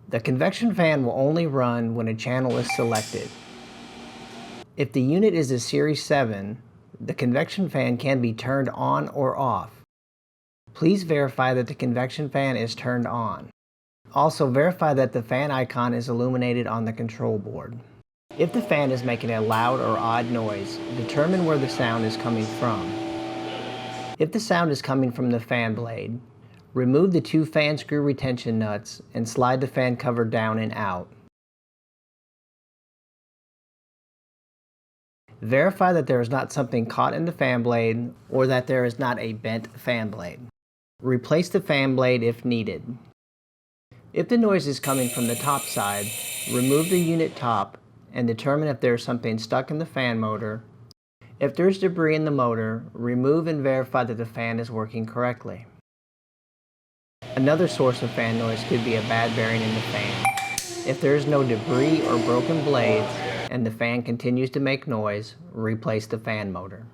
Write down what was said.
The convection fan will only run when a channel is selected. If the unit is a Series 7, the convection fan can be turned on or off. Please verify that the convection fan is turned on. Also verify that the fan icon is illuminated on the control board. If the fan is making a loud or odd noise, determine where the sound is coming from. If the sound is coming from the fan blade, remove the 2 fan screw retention nuts and slide the fan cover down and out. Verify that there is not something caught in the fan blade or that there is not a bent fan blade. Replace the fan blade if needed. If the noise is coming from the top side, remove the unit top and determine if there is something stuck in the fan motor. If there is debris in the motor, remove and verify that the fan is working correctly. Another source of fan noise could be a bad bearing in the fan. If there is no debris or broken blades and the fan continues to make noise, replace the fan motor.